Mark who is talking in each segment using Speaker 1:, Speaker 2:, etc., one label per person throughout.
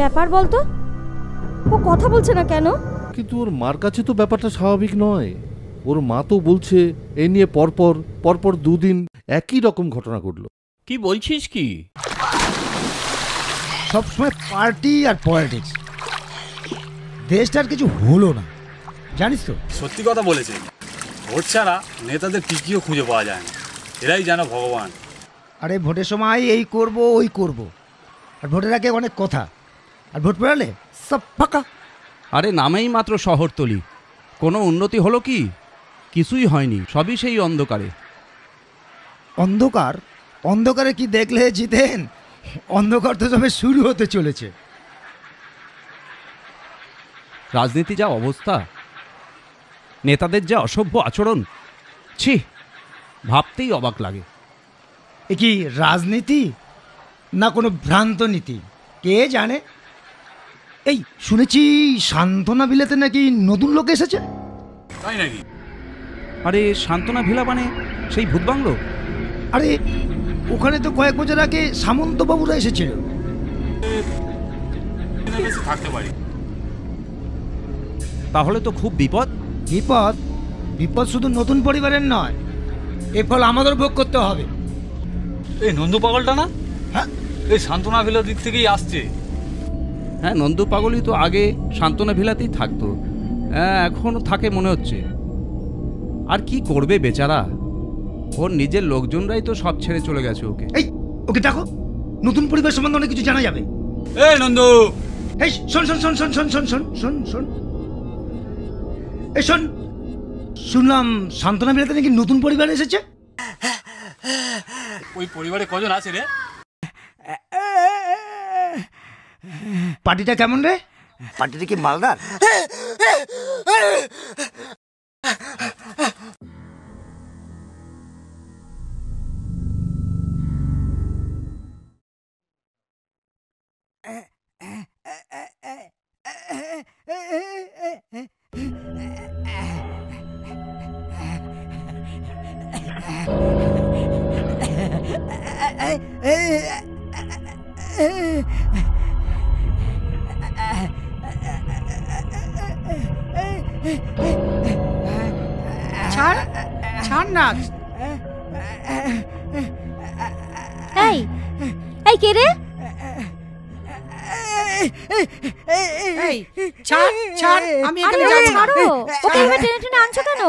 Speaker 1: ব্যাপার বলতো, ও কথা বলছে না কেন?
Speaker 2: কিন্তু ওর মার কাছে তো ব্যাপারটা স্বাভাবিক নয়। ওর মা তো বলছে এই নিয়ে পরপর দুদিন একই রকম ঘটনা ঘটলো।
Speaker 3: কি বলছিস কি?
Speaker 4: সবসময় পার্টি আর পলিটিক্স, দেশটার কিছু হলো না, জানিস তো?
Speaker 5: সত্যি কথা বলেছে, ভোট ছাড়া নেতাদের টিকিও খুঁজে পাওয়া যায় না, এরাই যেন ভগবান।
Speaker 4: আরে ভোটের সময় এই করব ওই করব, আর ভোটের আগে অনেক কথা, আর ভোট পড়ালে সব ফাঁকা।
Speaker 3: আরে নামেই মাত্র শহরতলি, কোনো উন্নতি হলো কি? কিছুই হয়নি, সবই সেই অন্ধকারে।
Speaker 4: অন্ধকার? অন্ধকারে কি দেখলে জিতেন? অন্ধকার তো তবে শুরু হতে চলেছে।
Speaker 3: রাজনীতি যা অবস্থা, নেতাদের যা অসভ্য আচরণ, ছি, ভাবতেই অবাক লাগে।
Speaker 4: এ কি রাজনীতি না কোনো ভ্রান্ত নীতি, কে জানে? এই শুনেছি সান্ত্বনা ভিলাতে নাকি নতুন লোক এসেছে।
Speaker 5: তাই নাকি?
Speaker 3: আরে সান্ত্বনা ভিলা মানে সেই ভূত বাংলো?
Speaker 4: আরে ওখানে তো কয়েক বছর আগে সামন্তবাবুরা এসেছিল।
Speaker 5: থাকতে পারি।
Speaker 3: তাহলে তো খুব বিপদ।
Speaker 4: বিপদ? বিপদ শুধু নতুন পরিবারের নয়, এর ফল আমাদের ভোগ করতে হবে।
Speaker 5: এই নন্দু পাগলটা না?
Speaker 4: হ্যাঁ,
Speaker 5: এই সান্ত্বনা ভিলার দিক থেকেই আসছে।
Speaker 3: হ্যাঁ, নন্দু পাগলই তো আগে সান্ত্বনা ভিলাতেই থাকতো, হ্যাঁ এখনও থাকে মনে হচ্ছে। আর কি করবে বেচারা, ওর নিজের লোকজনরাই তো সব ছেড়ে চলে গেছে ওকে।
Speaker 4: এই ওকে দেখো, নতুন পরিবার সম্বন্ধে অনেক কিছু জানা যাবে।
Speaker 5: এই নন্দু,
Speaker 4: এই শোন শোন শোন শোন শোন শোন শোন শোন শোন এই শোন, শুনলাম সান্ত্বনা ভিলাতে নাকি নতুন পরিবার এসেছে।
Speaker 5: ওই পরিবারে কজন আছে রে?
Speaker 4: পার্টিটা কেমন রে? পার্টিটা কি মালদার?
Speaker 6: ছাড় না।
Speaker 1: এই এই কে রে?
Speaker 6: এই ছাড় ছাড়, আমি এখানে
Speaker 1: আরে
Speaker 6: যাচ্ছি না।
Speaker 1: ছাড়ো, ওকে এভাবে টেনে টেনে আনছো কেন?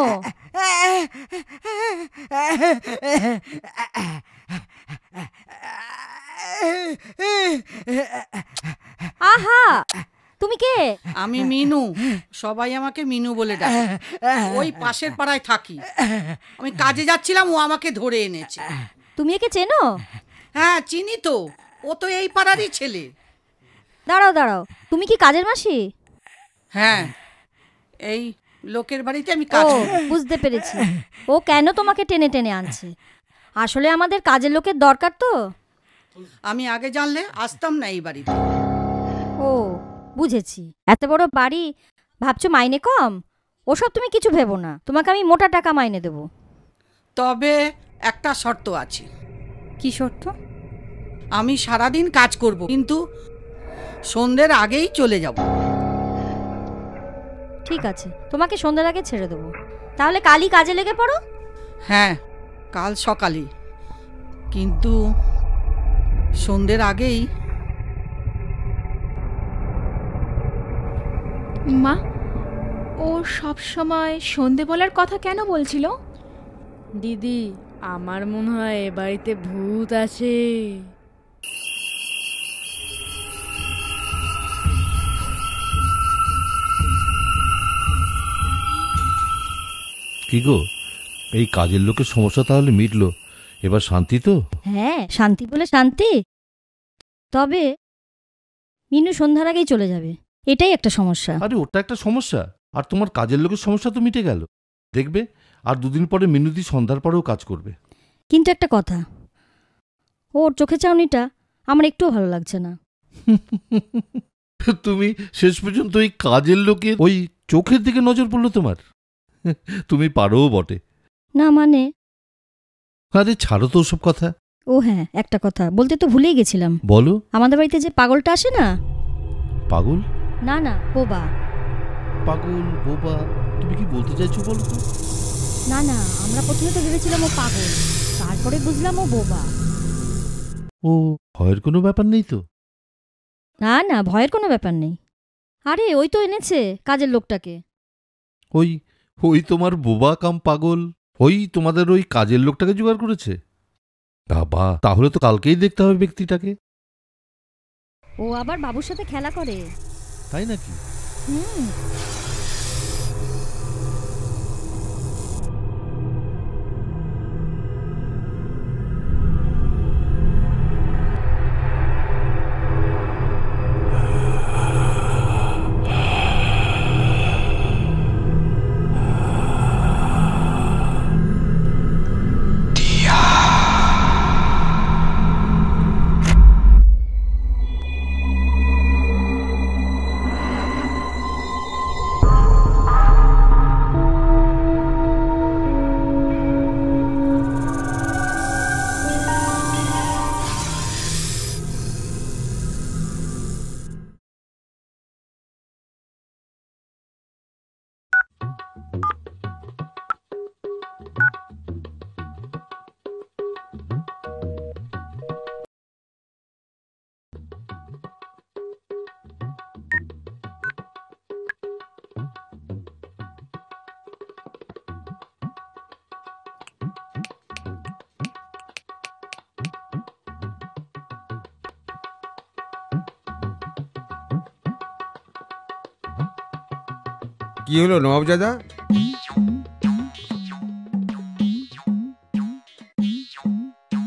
Speaker 1: আহা, তুমি কে?
Speaker 6: আমি মিনু, সবাই আমাকে মিনু বলে ডাকে। ওই পাশের পাড়ায় থাকি। আমি কাজে যাচ্ছিলাম, ও আমাকে ধরে এনেছে।
Speaker 1: তুমি একে চেনো?
Speaker 6: হ্যাঁ চিনি তো, ও তো এই পাড়ারই ছেলে।
Speaker 1: দাঁড়াও দাঁড়াও, তুমি কি কাজের মাসি?
Speaker 6: হ্যাঁ, এই লোকের বাড়িতে আমি কাজ
Speaker 1: ও,
Speaker 6: করি।
Speaker 1: বুঝতে পেরেছি ও কেন তোমাকে টেনে টেনে আনছে। আসলে আমাদের কাজের লোকের দরকার তো।
Speaker 6: আমি আগে জানলে আসতাম না এই বাড়িতে।
Speaker 1: ও বুঝেছি, এত বড় বাড়ি, ভাবছো মাইনে কম? ওসব তুমি কিছু ভেবো না, তোমাকে আমি মোটা টাকা মাইনে দেব।
Speaker 6: তবে একটা শর্ত আছে।
Speaker 1: কি শর্ত?
Speaker 6: আমি সারাদিন কাজ করব, কিন্তু সন্ধ্যের আগেই চলে যাব।
Speaker 1: ঠিক আছে, তোমাকে সন্ধ্যার আগে ছেড়ে দেবো। তাহলে কালই কাজে লেগে পড়ো।
Speaker 6: হ্যাঁ, কাল সকালে, কিন্তু সন্ধ্যের আগেই।
Speaker 7: মা, ও সব সময় সন্ধে বলার কথা কেন বলছিল?
Speaker 8: দিদি, আমার মনে হয় এ বাড়িতে ভূত আছে।
Speaker 2: কি গো, এই কাজের লোকের সমস্যা তাহলে মিটলো, এবার শান্তি তো?
Speaker 1: হ্যাঁ, শান্তি বলে শান্তি। তবে মিনু সন্ধ্যার আগেই চলে যাবে, এটাই একটা সমস্যা।
Speaker 2: আরে ওটা একটা সমস্যা, আর তোমার কাজের লোকের সমস্যা তো মিটে গেল। দেখবে আর দুদিন পরে মিনুদি সন্ধ্যার পরেও কাজ করবে।
Speaker 1: কিন্তু একটা কথা, ওর চোখে চাউনিটা আমার একটুও ভালো লাগছে না।
Speaker 2: তুমি শেষ পর্যন্ত ওই কাজের লোকের ওই চোখের দিকে নজর পড়লো তোমার? তুমি পারোও বটে।
Speaker 1: না মানে?
Speaker 2: আরে ছাড়ো তো ওসব কথা।
Speaker 1: ও হ্যাঁ, একটা কথা বলতে তো ভুলেই গেছিলাম।
Speaker 2: বলো।
Speaker 1: আমাদের বাড়িতে যে পাগলটা আসে না,
Speaker 2: পাগল?
Speaker 1: না না, বোবা।
Speaker 2: পাগল, বোবা, তুমি কি বলতে চাইছো বলো তো?
Speaker 1: না না, আমরা প্রথমে তো ভেবেছিলাম ও পাগল, তারপরে বুঝলাম ও বোবা।
Speaker 2: ও, ভয়ের কোনো ব্যাপার নেই তো?
Speaker 1: না না, ভয়ের কোনো ব্যাপার নেই। আরে ওই তো এনেছে কাজের লোকটাকে।
Speaker 2: ওই ওই তোমার বোবা কাম পাগল, ওই তোমাদের ওই কাজের লোকটাকে জোগাড় করেছে? বাবা, তাহলে তো কালকেই দেখতে হবে ব্যক্তিটাকে।
Speaker 1: ও আবার বাবুর সাথে খেলা করে।
Speaker 2: তাই নাকি?
Speaker 1: হুম।
Speaker 9: কি হলো নবাবজাদা?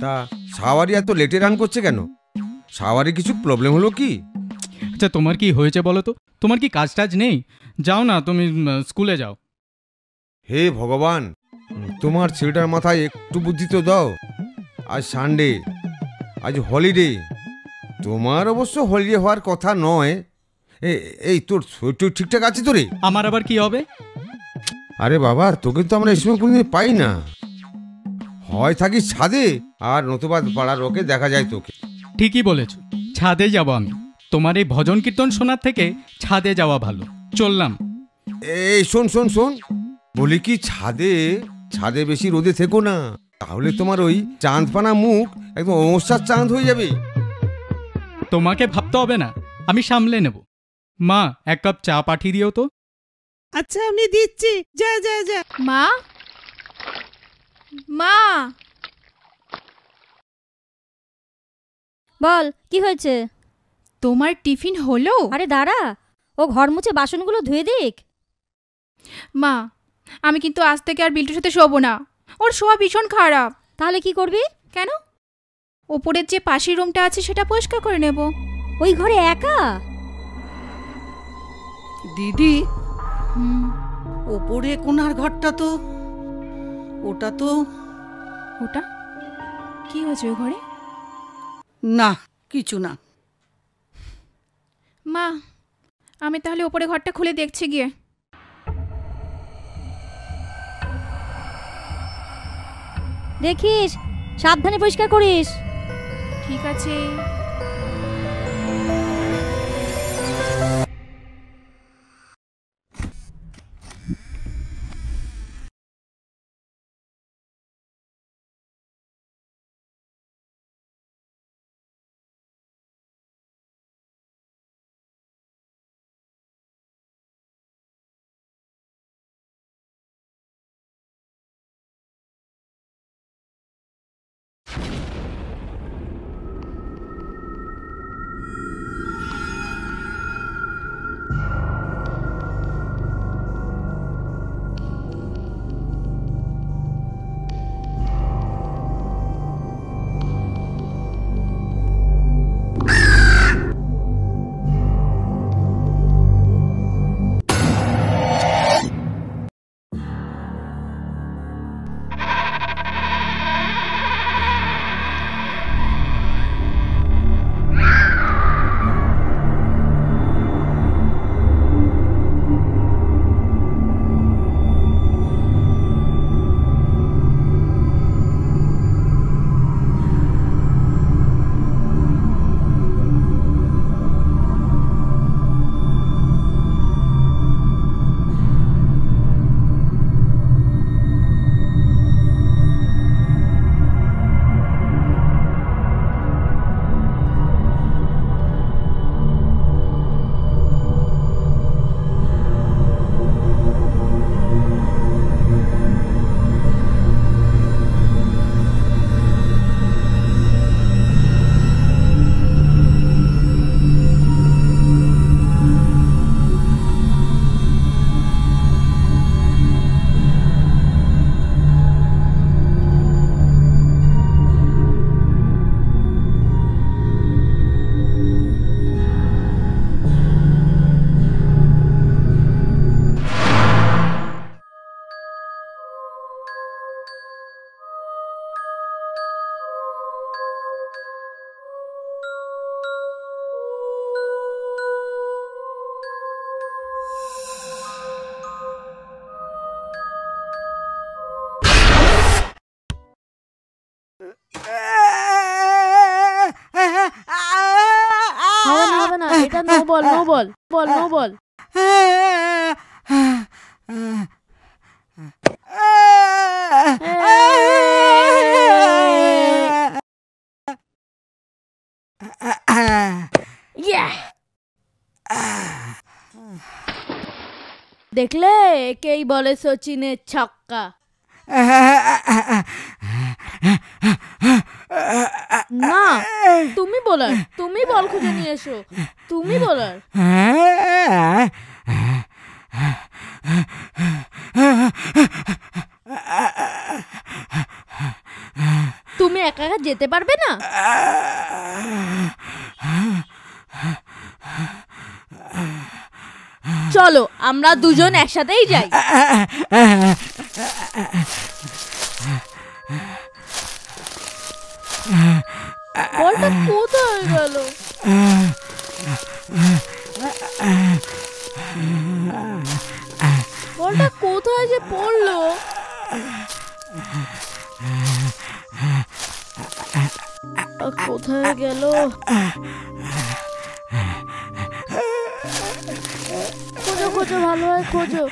Speaker 9: তা সাওয়ারি এত লেটে রান করছে কেন? সাওয়ারি কিছু প্রবলেম হলো কি?
Speaker 10: আচ্ছা, তোমার কি হয়েছে বলো তো? তোমার কি কাজ টাজ নেই? যাও না, তুমি স্কুলে যাও।
Speaker 9: হে ভগবান, তোমার ছেলেটার মাথায় একটু বুদ্ধি তো দাও। আজ সানডে, আজ হলিডে। তোমার অবশ্য হলিডে হওয়ার কথা নয়। এই তোর শরীর ঠিকঠাক আছে তো রে?
Speaker 10: আমার আবার কি হবে?
Speaker 9: আরে বাবা, তোকে তো আমরা এই সময় কোনোদিন পাই না। হয় থাকিস ছাদে, আর নতুবা পাড়ার ওকে দেখা যায় তোকে।
Speaker 10: ঠিকই বলেছ, ছাদে যাব আমি। তোমার এই ভজন কীর্তন শোনার থেকে ছাদে যাওয়া ভালো। চললাম।
Speaker 9: এই শোন শোন শোন, বলি কি, ছাদে ছাদে বেশি রোদে থেকো না, তাহলে তোমার ওই চাঁদপানা মুখ একদম অমস্যার চাঁদ হয়ে যাবে।
Speaker 10: তোমাকে ভাবতে হবে না, আমি সামলে নেব। মা, এক কাপ চা পাঠিয়ে দিও তো।
Speaker 11: আচ্ছা, আমি দিচ্ছি। যা যা যা।
Speaker 7: মা, মা।
Speaker 1: বল, কি হয়েছে?
Speaker 7: তোমার টিফিন হলো?
Speaker 1: আরে দাঁড়া, ও ঘর মুছে বাসনগুলো ধুয়ে দিক।
Speaker 7: মা, আমি কিন্তু আজ থেকে আর বিল্টুর সাথে শোবো না। ওর শোয়া ভীষণ খারাপ।
Speaker 1: তাহলে কি করবি?
Speaker 7: কেন? ওপরের যে পাশের রুমটা আছে সেটা পরিষ্কার করে নেব।
Speaker 1: ওই ঘরে একা?
Speaker 6: দিদি, ওপরে কোনার ঘরটা তো, ওটা তো।
Speaker 7: ওটা কি হয়েছে ওই ঘরে?
Speaker 6: না, কিছু না।
Speaker 7: মা, আমি তাহলে ওপরে ঘরটা খুলে দেখছি গিয়ে।
Speaker 1: দেখিস, সাবধানে পরিষ্কার করিস।
Speaker 7: ঠিক আছে।
Speaker 8: দেখলে একেই বলে সচিনের ছক্কা। না, তুমি বোলার, তুমি বল খুঁজে নিয়ে এসো, তুমি বোলার। তুমি একা একা যেতে পারবে না? চলো আমরা দুজন একসাথেই যাই। বলটা কোথায় গেল? বলটা কোথায় যে পড়লো? কোথায় গেল? খোঁজো খোঁজো, ভালো হয় খোঁজো।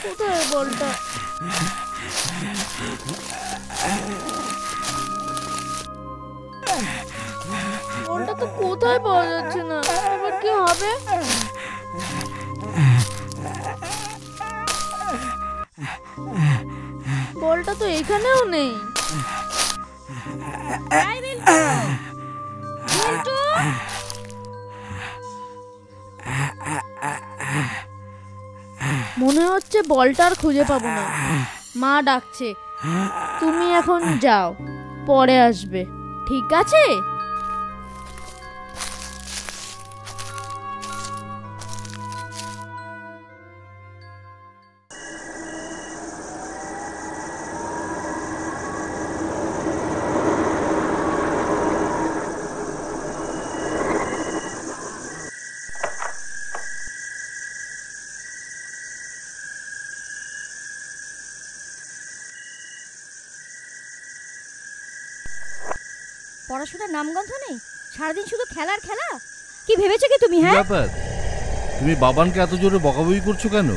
Speaker 8: কোথায় বলটা? বলটা তো কোথায় পাওয়া যাচ্ছে না, এবার কি হবে? বলটা তো এখানেও নেই। মনে হচ্ছে বলটা আর খুঁজে পাবো না। মা ডাকছে, তুমি এখন যাও, পরে আসবে, ঠিক আছে?
Speaker 1: পড়াশোনার নামগন্ধ নেই, সারাদিন শুধু খেলার খেলা। কি ভেবেছো কি তুমি? হ্যাঁ,
Speaker 2: ব্যাপার, তুমি বাবানকে এত জোরে বকাবকি করছো কেন?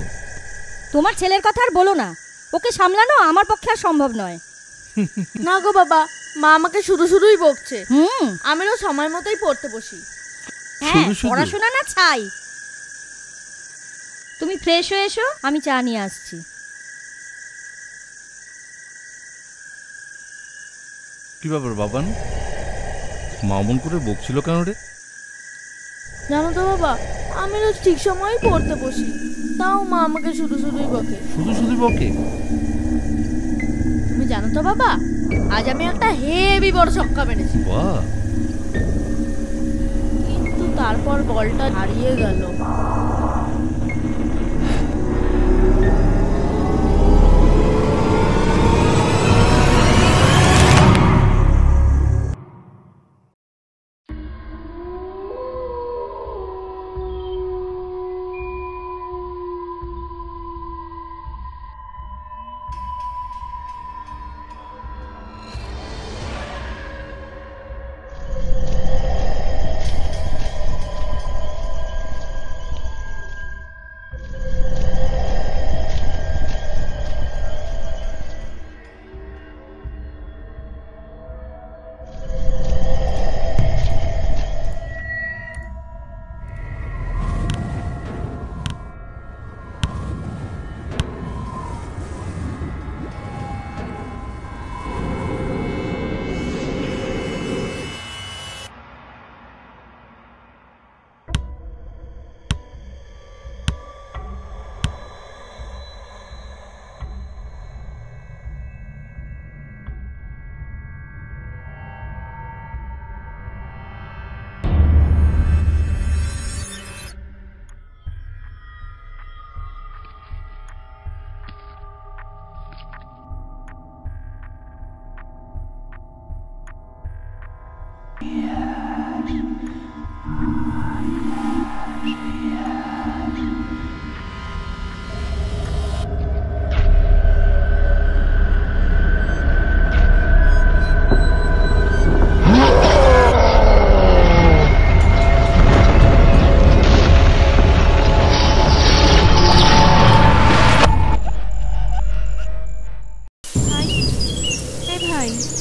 Speaker 1: তোমার ছেলের কথা আর বলো না, ওকে সামলানো আমার পক্ষে আর সম্ভব নয়।
Speaker 8: না গো বাবা, মা আমাকে শুধু শুধুই বকছে। আমিও সময় মতোই পড়তে বসি।
Speaker 1: হ্যাঁ, পড়াশোনা না ছাই। তুমি ফ্রেশ হয়ে এসো, আমি চা নিয়ে আসছি।
Speaker 2: কি ব্যাপার বাবান, মামুন করে বকছিল কেন রে?
Speaker 8: জানো তো বাবা, আমি রোজ ঠিক সময়ই পড়তে বসি, তাও মা আমাকে শুধু শুধুই বকে।
Speaker 2: শুধু শুধু বকে?
Speaker 8: তুমি জানো তো বাবা, আজ আমি একটা হেভি বড় ছক্কা মেরেছি।
Speaker 2: বাহ!
Speaker 8: কিন্তু তারপর বলটা হারিয়ে গেল।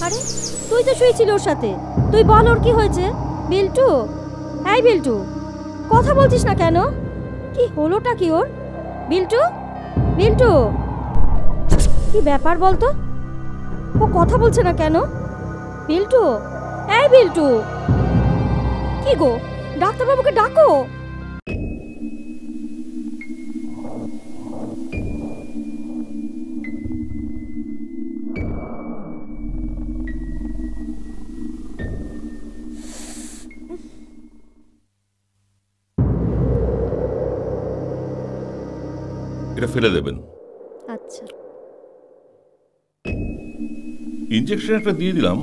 Speaker 1: আরে তুই তো শুয়েছিলি ওর সাথে, তুই বল ওর কি হয়েছে? বিল্টু, এই বিল্টু, কথা বলছিস না কেন? কি হলোটা কি ওর? বিল্টু, বিল্টু, কি ব্যাপার বলতো? ও কথা বলছে না কেন? বিল্টু, এই বিল্টু, কি গো, ডাক্তারবাবুকে ডাকো।
Speaker 12: এটা ফেলে দেবেন।
Speaker 1: আচ্ছা।
Speaker 12: ইনজেকশন একটা দিয়ে দিলাম,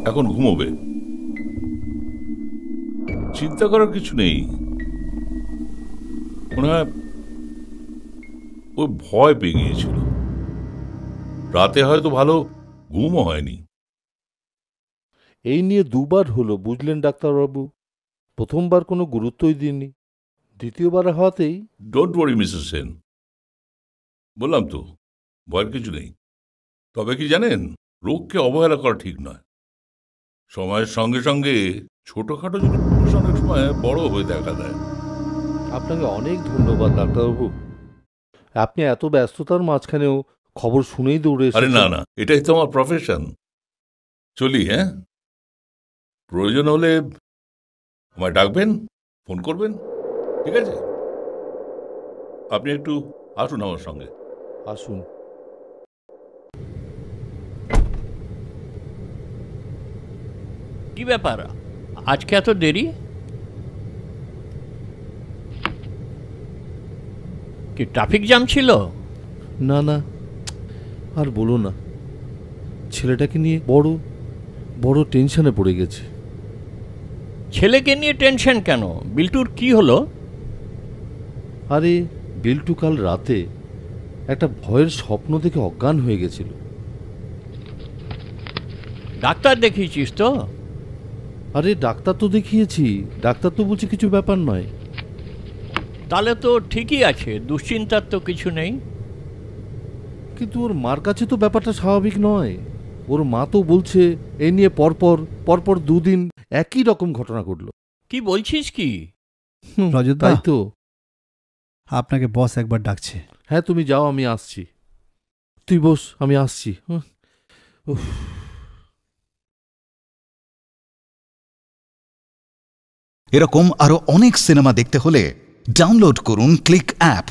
Speaker 12: এখন ঘুমোবে। চিন্তা করার কিছু নেই। মনে হয় ও ভয় পেয়ে গিয়েছিল, রাতে হয়তো ভালো ঘুমও হয়নি।
Speaker 2: এই নিয়ে দুবার হলো, বুঝলেন ডাক্তারবাবু। প্রথমবার কোনো গুরুত্বই দিননি, দ্বিতীয়বার হওয়াতেই।
Speaker 12: ডোন্ট ওয়ারি মিসেস সেন, বললাম তো ভয়ের কিছু নেই। তবে কি জানেন, রোগকে অবহেলা করা ঠিক নয়। সময়ের সঙ্গে সঙ্গে ছোটখাটো জিনিস অনেক সময় বড় হয়ে দেখা দেয়।
Speaker 2: আপনাকে অনেক ধন্যবাদ ডাক্তারবাবু। আপনি এত ব্যস্ততার মাঝখানেও খবর শুনেই দৌড়ে
Speaker 12: আরে
Speaker 2: এসেছেন।
Speaker 12: না না, এটাই তো আমার প্রফেশন। চলি, হ্যাঁ? প্রয়োজন হলে আমায় ডাকবেন, ফোন করবেন, ঠিক আছে? আপনি একটু আসুন আমার সঙ্গে।
Speaker 2: আসুন।
Speaker 13: কি ব্যাপার, আজকে এত দেরি? কি ট্রাফিক জ্যাম ছিল?
Speaker 2: না না, আর বলো না, ছেলেটাকে নিয়ে বড় বড় টেনশনে পড়ে গেছে।
Speaker 13: ছেলেকে নিয়ে টেনশন কেন? বিল্টুর কি হলো?
Speaker 2: আরে বিল্টু কাল রাতে একটা ভয়ের স্বপ্ন দেখে অজ্ঞান হয়ে গেছিল।
Speaker 13: ডাক্তার দেখিয়েছিস তো?
Speaker 2: আরে ডাক্তার তো দেখিয়েছি, ডাক্তার তো বলছে কিছু ব্যাপার নয়।
Speaker 13: তাহলে তো ঠিকই আছে, দুশ্চিন্তার তো কিছু নেই।
Speaker 2: কিন্তু ওর মার কাছে তো ব্যাপারটা স্বাভাবিক নয়। ওর মা তো বলছে এই নিয়ে পরপর দুদিন একই রকম ঘটনা ঘটলো।
Speaker 13: কি বলছিস কি?
Speaker 14: রজতদা,
Speaker 2: তাই তো।
Speaker 14: আপনাকে বস একবার ডাকছে।
Speaker 2: হ্যাঁ তুমি যাও, আমি আসছি। তুই বস, আমি আসছি।
Speaker 15: এরকম আরো অনেক সিনেমা দেখতে হলে ডাউনলোড করুন ক্লিক অ্যাপ।